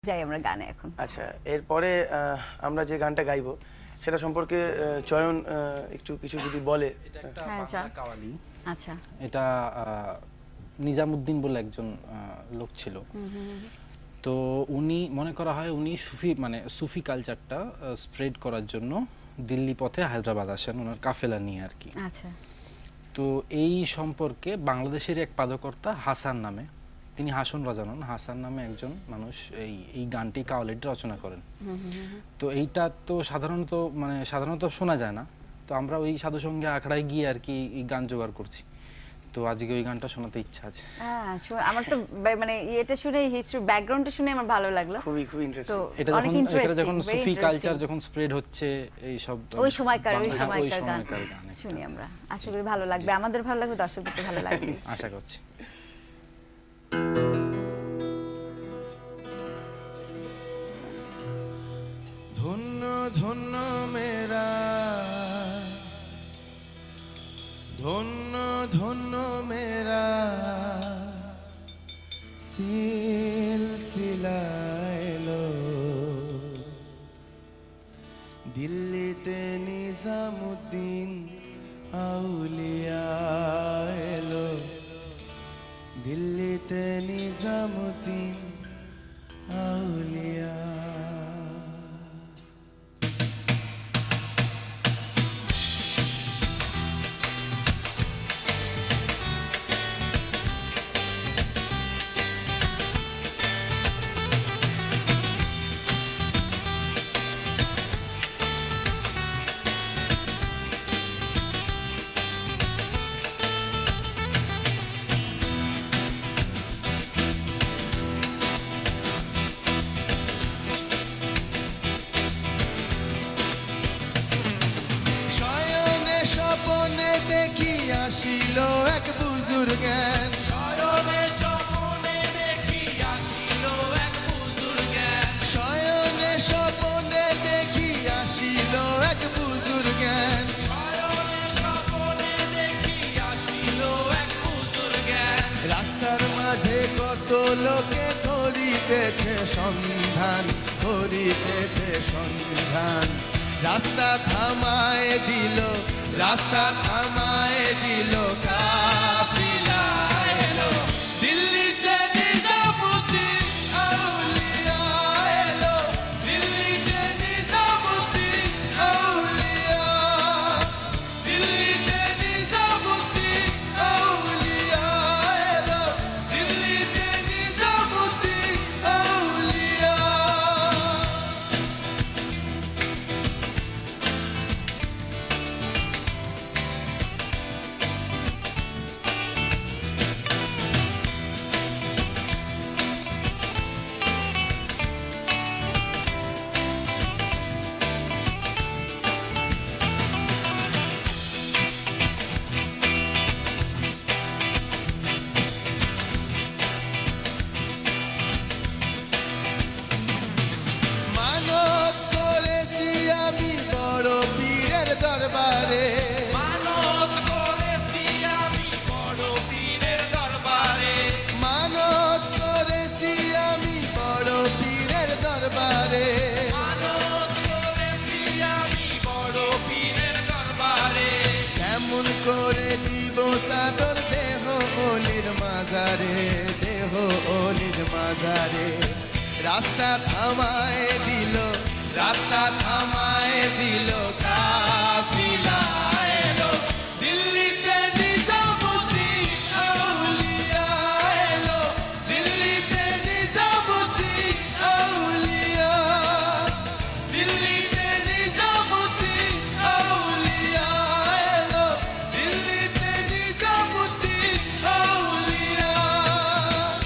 যাই আমরা গানে এখন। আচ্ছা, এরপরে আমরা যে গানটা গাইবো সেটা সম্পর্কে চয়ন একটু কিছু যদি বলে। এটা একটা বাংলা কাওয়ালি। আচ্ছা, এটা নিজামুদ্দিন বলে একজন লোক ছিল। তো উনি মনে করা হয় উনি সুফি কালচারটা স্প্রেড করার জন্য দিল্লি পথে হায়দ্রাবাদ আসেন ওনার কাফেলা নিয়ে আর কি। আচ্ছা। তো এই সম্পর্কে বাংলাদেশের এক পাদকর্তা হাসান নামে, তিনি হাসন রাজা নন, হাসান নামে একজন মানুষ এই গানটি কাওয়ালিটি রচনা করেন। তো এইটা তো সাধারণত শোনা যায় না, তো আমরা ওই সাধুসঙ্গে আখড়ায় গিয়ে আর কি এই গান জোগাড় করছি। তো আজকে ওই গানটা শোনাতে ইচ্ছা আছে। আমার তো এটা শুনে হিস্ট্রি ব্যাকগ্রাউন্ডটা শুনে আমার ভালো লাগলো, খুবই ইন্টারেস্টিং। এটা যখন সুফি কালচার যখন স্প্রেড হচ্ছে এই সব ওই সময়কার গান গান শুনি আমরা, আশা করি ভালো লাগবে, আমাদের ভালো লাগবে, দর্শকদের ভালো লাগবে আশা করছি। ধন্য ধন্য মেরা, ধন্য ধন্য মেরা সিলসিলা এলো, দিল্লিতে নিজামুদ্দিন আউলিয়া এলো, দিল্লিতে নিজামুদ্দিন আউলিয়া। দেখি আসিল এক বুজুর্গান, শয়নে স্বপনে দেখি আসিল এক বুজুর্গান, শয়নে স্বপনে দেখি আসিল এক বুজুর্গান, শয়নে স্বপনে দেখি আসিল এক বুজুর্গান। রাস্তার মাঝে কত লোকে করিতেছে সন্ধান, করিতেছে সন্ধান, রাস্তা থামায় দিল, রাস্তা থামায় দিল কাফিলা এলো, দিল্লিতে নিজামুদ্দিন আউলিয়া এলো, দিল্লিতে নিজামুদ্দিন আউলিয়া, দিল্লিতে নিজামুদ্দিন আউলিয়া এলো, দিল্লিতে নিজামুদ্দিন আউলিয়া। দরবারে মানত করেছি আমি বড় পীরের দরবারে, মানত করেছি আমি বড় পীরের দরবারে, মানত করেছি আমি বড় পীরের দরবারে। কেমন করে দিব সাদর দেহ ওলির মাজারে, দেহ ওলির মাজারে, রাস্তা থামায় দিল, রাস্তা থামায় দিল